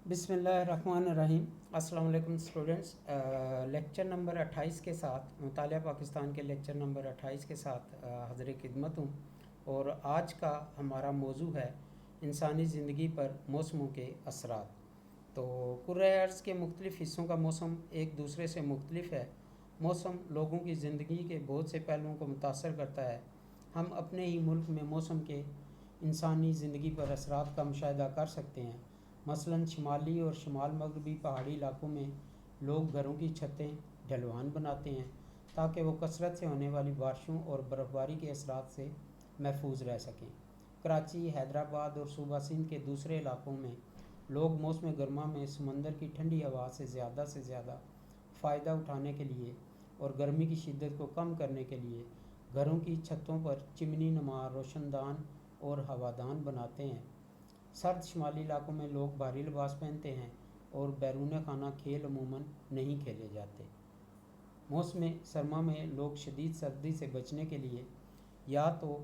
बिस्मिल्लाहिर्रहमानिर्रहीम। अस्सलाम वालेकुम स्टूडेंट्स। लेक्चर नंबर 28 के साथ मुतालिया पाकिस्तान के लेक्चर नंबर 28 के साथ हाज़िर खिदमत हूँ। और आज का हमारा मौजू है इंसानी ज़िंदगी पर मौसमों के असरात। तो कुर्रे अर्ज़ के मुख्तलिफ़ हिस्सों का मौसम एक दूसरे से मुख्तलिफ़ है। मौसम लोगों की ज़िंदगी के बहुत से पहलुओं को मुतासर करता है। हम अपने ही मुल्क में मौसम के इंसानी ज़िंदगी पर असरात का मुशाहिदा कर सकते हैं। मसलन शुमाली और शुमाल मगरबी पहाड़ी इलाकों में लोग घरों की छतें ढलवान बनाते हैं ताकि वो कसरत से होने वाली बारिशों और बर्फ़बारी के असरात से महफूज रह सकें। कराची, हैदराबाद और सूबा सिंध के दूसरे इलाकों में लोग मौसम गर्मा में समंदर की ठंडी हवा से ज़्यादा फ़ायदा उठाने के लिए और गर्मी की शिद्दत को कम करने के लिए घरों की छतों पर चिमनी नुमा रोशनदान और हवादान बनाते हैं। सर्द शुमाली इलाकों में लोग भारी लिबास पहनते हैं और बैरून खाना खेल अमूमन नहीं खेले जाते। मौसम सरमा में लोग शदीद सर्दी से बचने के लिए या तो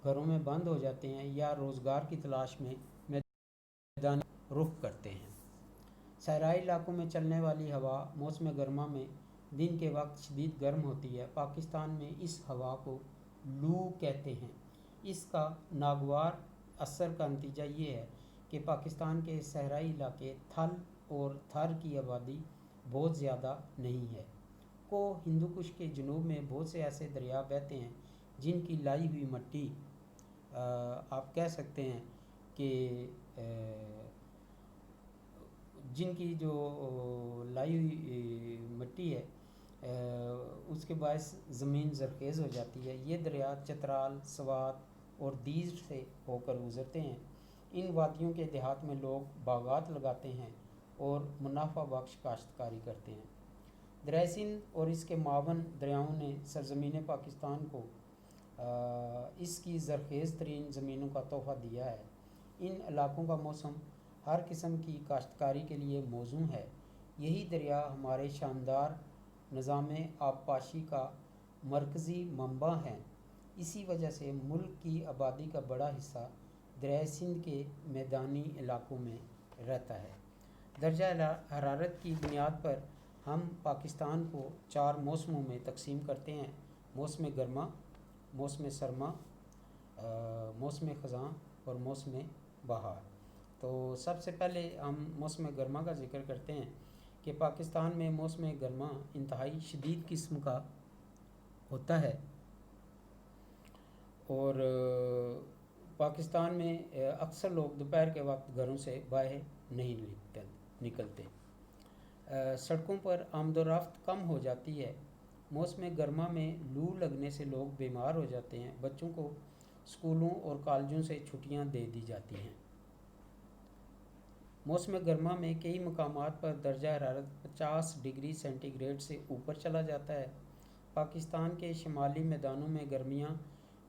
घरों में बंद हो जाते हैं या रोज़गार की तलाश में मैदानी रुख करते हैं। सहराई इलाकों में चलने वाली हवा मौसम गर्मा में दिन के वक्त शदीद गर्म होती है। पाकिस्तान में इस हवा को लू कहते हैं। इसका नागवार असर का नतीजा ये है कि पाकिस्तान के सहराई इलाके थल और थर की आबादी बहुत ज़्यादा नहीं है। को हिंदू कुश के जनूब में बहुत से ऐसे दरिया बहते हैं जिनकी लाई हुई मिट्टी आप कह सकते हैं कि जिनकी जो लाई हुई मिट्टी है उसके बायस ज़मीन ज़रखेज़ हो जाती है। ये दरिया चतराल, स्वात और दीज से होकर गुज़रते हैं। इन वादियों के देहात में लोग बागात लगाते हैं और मुनाफा बख्श काश्तकारी करते हैं। दरिया सिंध और इसके मावन दरियाओं ने सरज़मीन पाकिस्तान को इसकी ज़रखेज़ तरीन ज़मीनों का तोहफ़ा दिया है। इन इलाकों का मौसम हर किस्म की काश्तकारी के लिए मौजूद है। यही दरिया हमारे शानदार निज़ाम आबपाशी का मरकज़ी मंबा हैं। इसी वजह से मुल्क की आबादी का बड़ा हिस्सा दरिया सिंध के मैदानी इलाकों में रहता है। दर्जा हरारत की बुनियाद पर हम पाकिस्तान को 4 मौसमों में तकसीम करते हैं: मौसम गर्मा, मौसम सरमा, मौसम ख़ज़ां और मौसम बहार। तो सबसे पहले हम मौसम गर्मा का ज़िक्र करते हैं कि पाकिस्तान में मौसम गर्मा इंतहाई शदीद किस्म का होता है और पाकिस्तान में अक्सर लोग दोपहर के वक्त घरों से बाहर नहीं निकलते। सड़कों पर आमदोरफ्त कम हो जाती है। मौसम गर्मा में लू लगने से लोग बीमार हो जाते हैं। बच्चों को स्कूलों और कॉलेजों से छुट्टियां दे दी जाती हैं। मौसम गर्मा में कई मकामात पर दर्जा हरारत 50 डिग्री सेंटीग्रेड से ऊपर चला जाता है। पाकिस्तान के शुमाली मैदानों में गर्मियाँ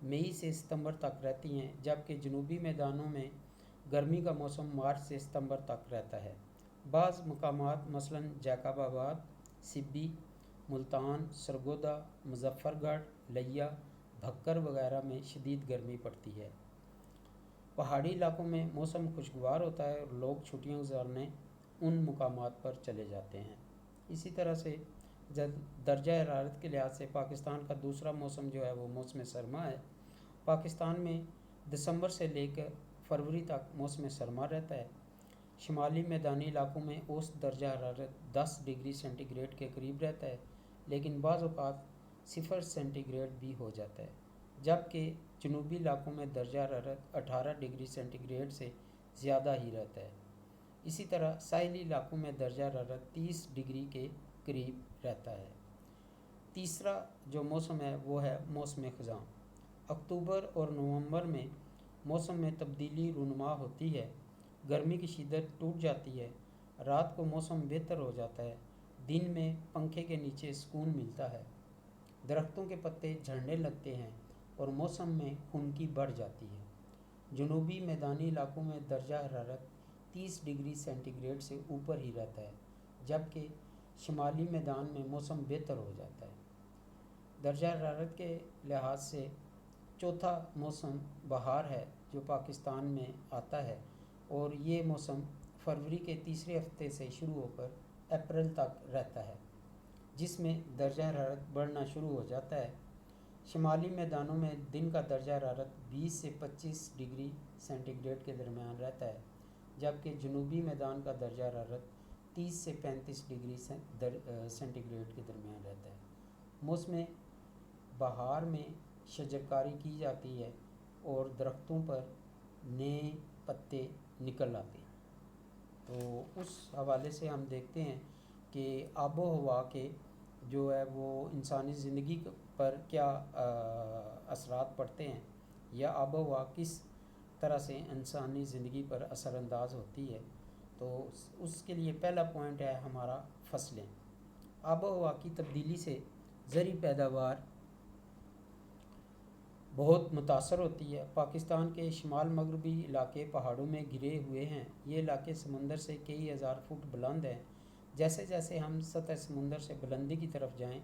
मई से सितंबर तक रहती हैं, जबकि जनूबी मैदानों में गर्मी का मौसम मार्च से सितंबर तक रहता है। बाज़ मकामात मसलन जैकबाबाद, सिब्बी, मुल्तान, सरगोदा, मुजफ्फरगढ़, लिया, भक्कर वगैरह में शदीद गर्मी पड़ती है। पहाड़ी इलाकों में मौसम खुशगवार होता है और लोग छुट्टियां गुजारने उन मुकामात पर चले जाते हैं। इसी तरह से दर्जा हरारत के लिहाज से पाकिस्तान का दूसरा मौसम जो है वो मौसम सरमा है। पाकिस्तान में दिसंबर से लेकर फरवरी तक मौसम सरमा रहता है। शुमाली मैदानी इलाकों में औसत दर्जा हरारत 10 डिग्री सेंटीग्रेड के करीब रहता है, लेकिन बाज़ औक़ात 0 सेंटीग्रेड भी हो जाता है, जबकि जनूबी इलाकों में दर्जा हरारत 18 डिग्री सेंटीग्रेड से ज़्यादा ही रहता है। इसी तरह साहिली इलाकों में दर्जा हरारत 30 डिग्री के करीब रहता है। तीसरा जो मौसम है वो है मौसम ख़ज़ां। अक्टूबर और नवंबर में मौसम में तब्दीली रूनुमा होती है। गर्मी की शिद्दत टूट जाती है, रात को मौसम बेहतर हो जाता है, दिन में पंखे के नीचे सुकून मिलता है, दरख्तों के पत्ते झड़ने लगते हैं और मौसम में खुनकी बढ़ जाती है। जनूबी मैदानी इलाकों में दर्जा हरारत 30 डिग्री सेंटीग्रेड से ऊपर ही रहता है, जबकि शुमाली मैदान में मौसम बेहतर हो जाता है। दर्जा हरारत के लिहाज से चौथा मौसम बहार है जो पाकिस्तान में आता है और ये मौसम फरवरी के तीसरे हफ्ते से शुरू होकर अप्रैल तक रहता है, जिसमें दर्जा हरारत बढ़ना शुरू हो जाता है। शुमाली मैदानों में दिन का दर्जा हरारत 20 से 25 डिग्री सेंटीग्रेड के दरमियान रहता है, जबकि जनूबी मैदान का दर्जा हरारत 30 से 35 डिग्री सेंटीग्रेड के दरमियान रहता है। मौसम बहार में शजरकारी की जाती है और दरख्तों पर नए पत्ते निकल आते हैं। तो उस हवाले से हम देखते हैं कि आबो हवा के जो है वो इंसानी ज़िंदगी पर क्या असरात पड़ते हैं, या आबो हवा किस तरह से इंसानी ज़िंदगी पर असरानंदाज होती है। तो उसके लिए पहला पॉइंट है हमारा फसलें। आबो हवा की तब्दीली से ज़री पैदावार बहुत मुतासर होती है। पाकिस्तान के शुमाल मगरबी इलाके पहाड़ों में घिरे हुए हैं। ये इलाके समंदर से कई हज़ार फुट बुलंद हैं। जैसे जैसे हम सतह समंदर से बुलंदी की तरफ जाएं,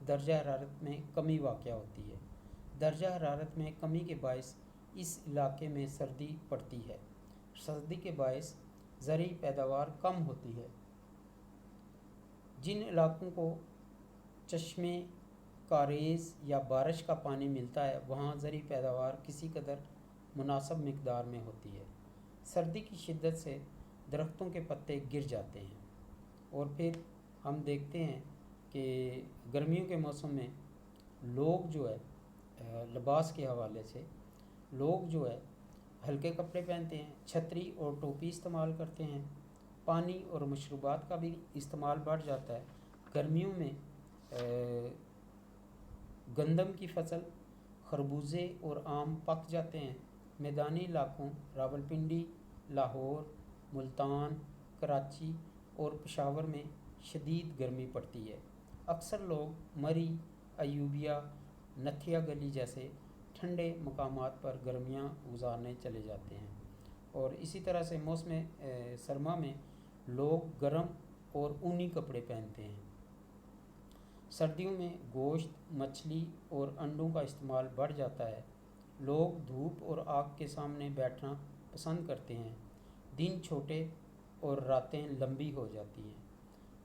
दर्जा हरारत में कमी वाक़या होती है। दर्जा हरारत में कमी के बायस इस इलाके में सर्दी पड़ती है। सर्दी के बायस ज़री पैदावार कम होती है। जिन इलाकों को चश्मे कारेज़ या बारिश का पानी मिलता है, वहाँ ज़री पैदावार किसी कदर मुनासिब मिकदार में होती है। सर्दी की शिद्दत से दरख्तों के पत्ते गिर जाते हैं। और फिर हम देखते हैं कि गर्मियों के मौसम में लोग जो है लिबास के हवाले से लोग जो है हल्के कपड़े पहनते हैं, छतरी और टोपी इस्तेमाल करते हैं। पानी और मशरूबात का भी इस्तेमाल बढ़ जाता है। गर्मियों में गंदम की फसल, खरबूजे और आम पक जाते हैं। मैदानी इलाकों रावलपिंडी, लाहौर, मुल्तान, कराची और पेशावर में शदीद गर्मी पड़ती है। अक्सर लोग मरी, अयूबिया, नथिया गली जैसे ठंडे मकामात पर गर्मियाँ गुजारने चले जाते हैं। और इसी तरह से मौसम सरमा में लोग गर्म और ऊनी कपड़े पहनते हैं। सर्दियों में गोश्त, मछली और अंडों का इस्तेमाल बढ़ जाता है। लोग धूप और आग के सामने बैठना पसंद करते हैं। दिन छोटे और रातें लंबी हो जाती हैं।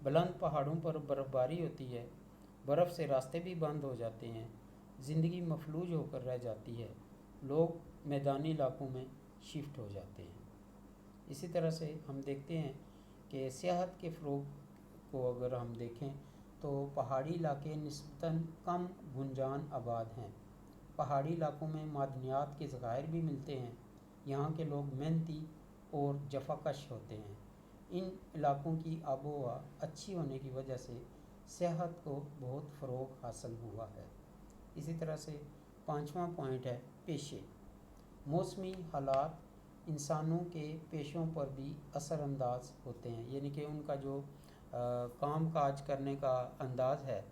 बुलंद पहाड़ों पर बर्फ़बारी होती है। बर्फ़ से रास्ते भी बंद हो जाते हैं। ज़िंदगी मफलूज होकर रह जाती है। लोग मैदानी इलाकों में शिफ्ट हो जाते हैं। इसी तरह से हम देखते हैं कि सियाहत के फ़रोग़ को अगर हम देखें तो पहाड़ी इलाके निस्बतन कम गुंजान आबाद हैं। पहाड़ी इलाकों में मादनियात के ज़खायर भी मिलते हैं। यहाँ के लोग मेहनती और जफाकश होते हैं। इन इलाकों की आबो हवा अच्छी होने की वजह से सियाहत को बहुत फ़रोग़ हासिल हुआ है। इसी तरह से पाँचवां पॉइंट है पेशे। मौसमी हालात इंसानों के पेशों पर भी असरानंदाज होते हैं, यानी कि उनका जो काम काज करने का अंदाज़ है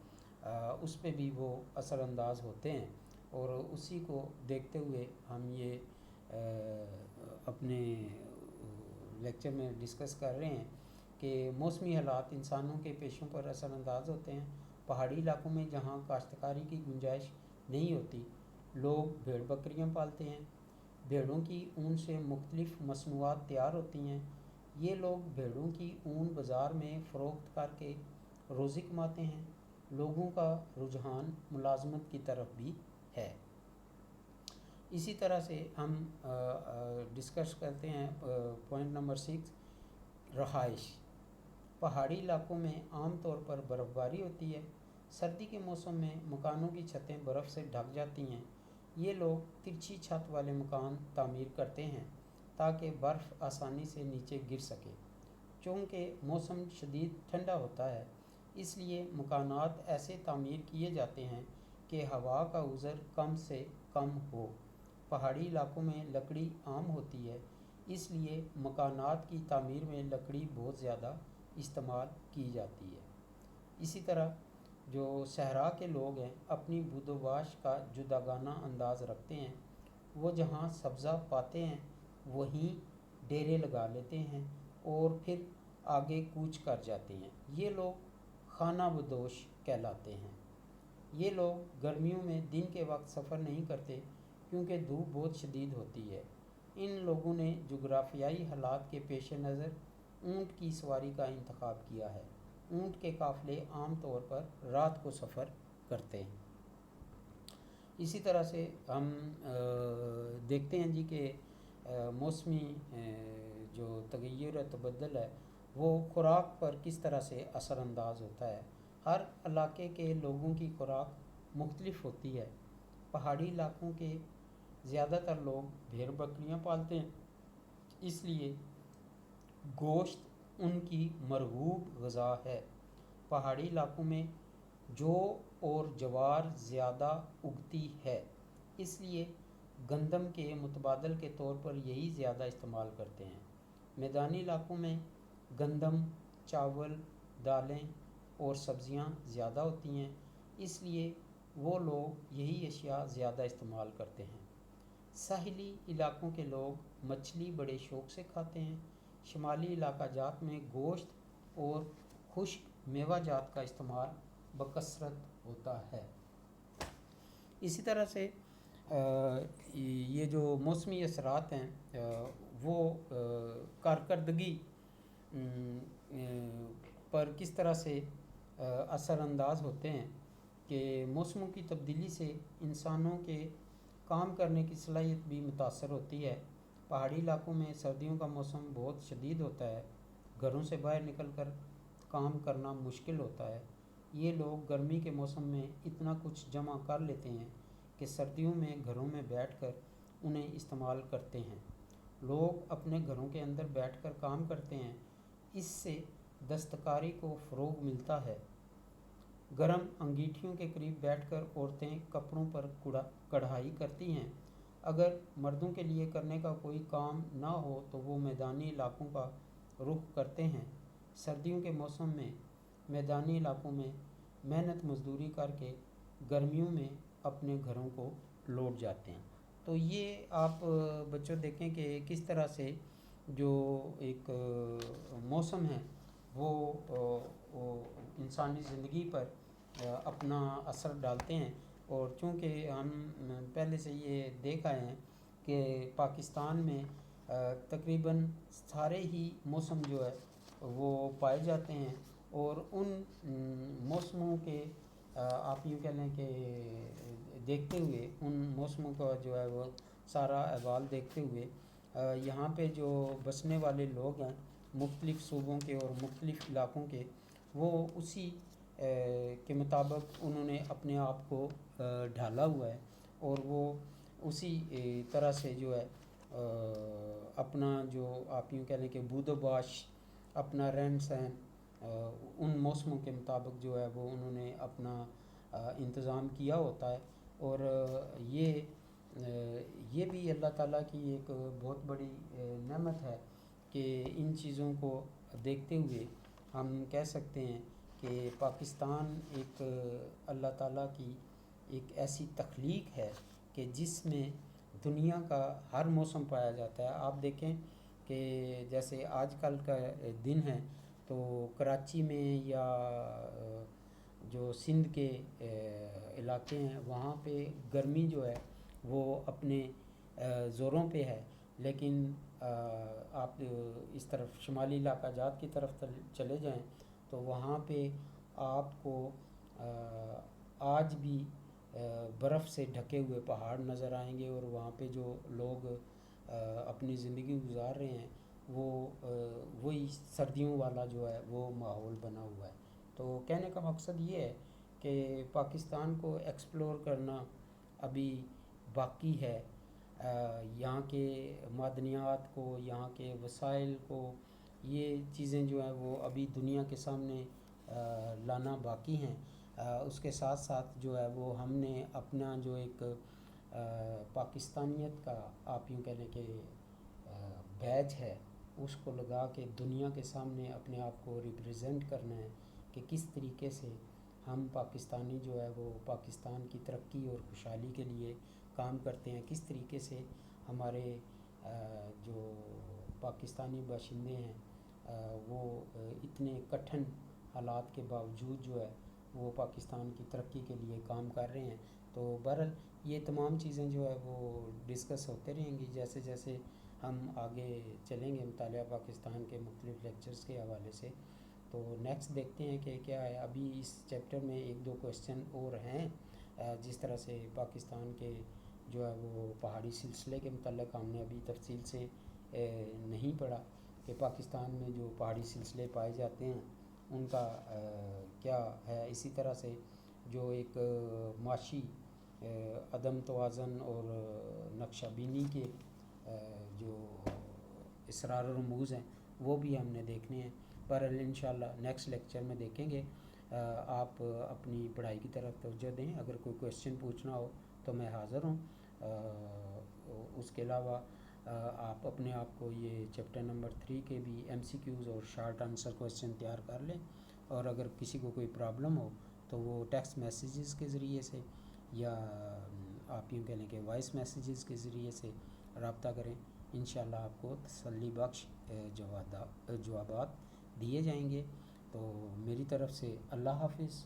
उस पे भी वो असरानंदाज होते हैं। और उसी को देखते हुए हम ये अपने लेक्चर में डिस्कस कर रहे हैं कि मौसमी हालात इंसानों के पेशों पर असरानंदाज होते हैं। पहाड़ी इलाकों में जहाँ काश्तकारी की गुंजाइश नहीं होती, लोग भेड़ बकरियाँ पालते हैं। भेड़ों की ऊन से मुख्तलिफ़ मसनूआत तैयार होती हैं। ये लोग भेड़ों की ऊन बाज़ार में फ़रोख्त करके रोज़ी कमाते हैं। लोगों का रुझान मुलाजमत की तरफ भी है। इसी तरह से हम डिस्कस करते हैं पॉइंट नंबर 6, रहाइश। पहाड़ी इलाकों में आम तौर पर बर्फ़बारी होती है। सर्दी के मौसम में मकानों की छतें बर्फ़ से ढक जाती हैं। ये लोग तिरछी छत वाले मकान तामीर करते हैं ताकि बर्फ़ आसानी से नीचे गिर सके। चूँकि मौसम शदीद ठंडा होता है, इसलिए मकानात ऐसे तामीर किए जाते हैं कि हवा का उज़र कम से कम हो। पहाड़ी इलाकों में लकड़ी आम होती है, इसलिए मकानात की तामीर में लकड़ी बहुत ज़्यादा इस्तेमाल की जाती है। इसी तरह जो सहरा के लोग हैं अपनी बुदोबाश का जुदागाना अंदाज़ रखते हैं। वो जहाँ सब्ज़ा पाते हैं वहीं डेरे लगा लेते हैं और फिर आगे कूच कर जाते हैं। ये लोग खाना बदोश कहलाते हैं। ये लोग गर्मियों में दिन के वक्त सफ़र नहीं करते क्योंकि धूप बहुत शदीद होती है। इन लोगों ने जुग्राफियाई हालात के पेश नज़र اونٹ کی سواری کا انتخاب کیا ہے۔ اونٹ کے قافلے عام طور پر رات کو سفر کرتے ہیں۔ اسی طرح سے ہم دیکھتے ہیں جی کہ موسمی جو تغیر و تبدل ہے وہ خوراک پر کس طرح سے اثر انداز ہوتا ہے۔ ہر علاقے کے لوگوں کی خوراک مختلف ہوتی ہے۔ پہاڑی علاقوں کے زیادہ تر لوگ بھیڑ بکریاں پالتے ہیں، اس لیے گوشت ان کی مرغوب غذا ہے۔ پہاڑی علاقوں میں جو اور جوار زیادہ اگتی ہے، اس لیے گندم کے متبادل کے طور پر یہی زیادہ استعمال کرتے ہیں۔ میدانی علاقوں میں گندم، چاول، دالیں اور سبزیاں زیادہ ہوتی ہیں، اس لیے وہ لوگ یہی اشیاء زیادہ استعمال کرتے ہیں۔ ساحلی علاقوں کے لوگ مچھلی بڑے شوق سے کھاتے ہیں۔ شمالی علاقہ جات میں گوشت اور خشک میوہ جات کا استعمال بکثرت ہوتا ہے۔ اسی طرح سے یہ جو موسمی اثرات ہیں وہ کارکردگی پر کس طرح سے اثر انداز ہوتے ہیں کہ موسموں کی تبدیلی سے انسانوں کے کام کرنے کی صلاحیت بھی متاثر ہوتی ہے۔ پہاڑی علاقوں میں سردیوں کا موسم بہت شدید ہوتا ہے، گھروں سے باہر نکل کر کام کرنا مشکل ہوتا ہے۔ یہ لوگ گرمی کے موسم میں اتنا کچھ جمع کر لیتے ہیں کہ سردیوں میں گھروں میں بیٹھ کر انہیں استعمال کرتے ہیں۔ لوگ اپنے گھروں کے اندر بیٹھ کر کام کرتے ہیں، اس سے دستکاری کو فروغ ملتا ہے۔ گرم انگیٹھیوں کے قریب بیٹھ کر عورتیں کپڑوں پر کڑھائی کرتی ہیں۔ اگر مردوں کے لیے کرنے کا کوئی کام نہ ہو تو وہ میدانی علاقوں کا رخ کرتے ہیں۔ سردیوں کے موسم میں میدانی علاقوں میں محنت مزدوری کر کے گرمیوں میں اپنے گھروں کو لوٹ جاتے ہیں۔ تو یہ آپ بچوں دیکھیں کہ کس طرح سے جو ایک موسم ہے وہ انسانی زندگی پر اپنا اثر ڈالتے ہیں۔ اور چونکہ ہم پہلے سے یہ دیکھ آئے ہیں کہ پاکستان میں تقریباً سارے ہی موسم جو ہے وہ پائے جاتے ہیں، اور ان موسموں کے آپ یوں کہہ لیں کہ دیکھتے ہوئے ان موسموں کا جو ہے وہ سارا احوال دیکھتے ہوئے یہاں پہ جو بسنے والے لوگ ہیں مختلف صوبوں کے اور مختلف علاقوں کے، وہ اسی کے مطابق انہوں نے اپنے آپ کو ڈھالا ہوا ہے، اور وہ اسی طرح سے جو ہے اپنا جو آپ یوں کہہ لیں کہ بود و باش، اپنا رہن سہن ان موسموں کے مطابق جو ہے وہ انہوں نے اپنا انتظام کیا ہوتا ہے۔ اور یہ بھی اللہ تعالیٰ کی ایک بہت بڑی نعمت ہے کہ ان چیزوں کو دیکھتے ہوئے ہم کہہ سکتے ہیں کہ پاکستان ایک اللہ تعالیٰ کی ایک ایسی تخلیق ہے کہ جس میں دنیا کا ہر موسم پایا جاتا ہے۔ آپ دیکھیں کہ جیسے آج کل کا دن ہے تو کراچی میں یا جو سندھ کے علاقے ہیں وہاں پہ گرمی جو ہے وہ اپنے زوروں پہ ہے، لیکن آپ اس طرف شمالی علاقہ جات کی طرف چلے جائیں تو وہاں پہ آپ کو آج بھی برف سے ڈھکے ہوئے پہاڑ نظر آئیں گے، اور وہاں پہ جو لوگ اپنی زندگی گزار رہے ہیں وہ وہی سردیوں والا جو ہے وہ ماحول بنا ہوا ہے۔ تو کہنے کا مقصد یہ ہے کہ پاکستان کو ایکسپلور کرنا ابھی باقی ہے۔ یہاں کے معدنیات کو، یہاں کے وسائل کو، یہ چیزیں جو ہیں وہ ابھی دنیا کے سامنے لانا باقی ہیں۔ اس کے ساتھ ساتھ جو ہے وہ ہم نے اپنا جو ایک پاکستانیت کا آپ یوں کہہ لیں کہ بیج ہے، اس کو لگا کے دنیا کے سامنے اپنے آپ کو ریپریزنٹ کرنا ہے کہ کس طریقے سے ہم پاکستانی جو ہے وہ پاکستان کی ترقی اور خوشحالی کے لیے کام کرتے ہیں، کس طریقے سے ہمارے جو پاکستانی باشندے ہیں وہ اتنے کٹھن حالات کے باوجود جو ہے وہ پاکستان کی ترقی کے لیے کام کر رہے ہیں۔ تو بہرحال یہ تمام چیزیں جو ہے وہ ڈسکس ہوتے رہیں گی جیسے جیسے ہم آگے چلیں گے مطالعہ پاکستان کے مختلف لیکچرز کے حوالے سے. تو نیکسٹ دیکھتے ہیں کہ کیا ہے. ابھی اس چیپٹر میں ایک دو کویسچن اور ہیں. جس طرح سے پاکستان کے جو ہے وہ پہاڑی سلسلے کے متعلق ہم نے ابھی تفصیل سے نہیں پڑھا کہ پاکستان میں جو پہاڑی سلسلے پائے جاتے ہیں ان کا کیا ہے. اسی طرح سے جو ایک معاشی عدم توازن اور نقشہ بینی کے جو اسرار و رموز ہیں وہ بھی ہم نے دیکھنے ہیں. پر انشاءاللہ نیکسٹ لیکچر میں دیکھیں گے. آپ اپنی پڑھائی کی طرف توجہ دیں. اگر کوئی کویسچن پوچھنا ہو تو میں حاضر ہوں. اس کے علاوہ آپ اپنے آپ کو یہ چیپٹر نمبر 3 کے بھی ایم سی کیوز اور شارٹ آنسر کویسچن تیار کر لیں. اور اگر کسی کو کوئی پرابلم ہو تو وہ ٹیکسٹ میسیجز کے ذریعے سے یا آپ یوں کہہ لیں کہ وائس میسیجز کے ذریعے سے رابطہ کریں. انشاءاللہ آپ کو تسلی بخش جوابات دیے جائیں گے. تو میری طرف سے اللہ حافظ.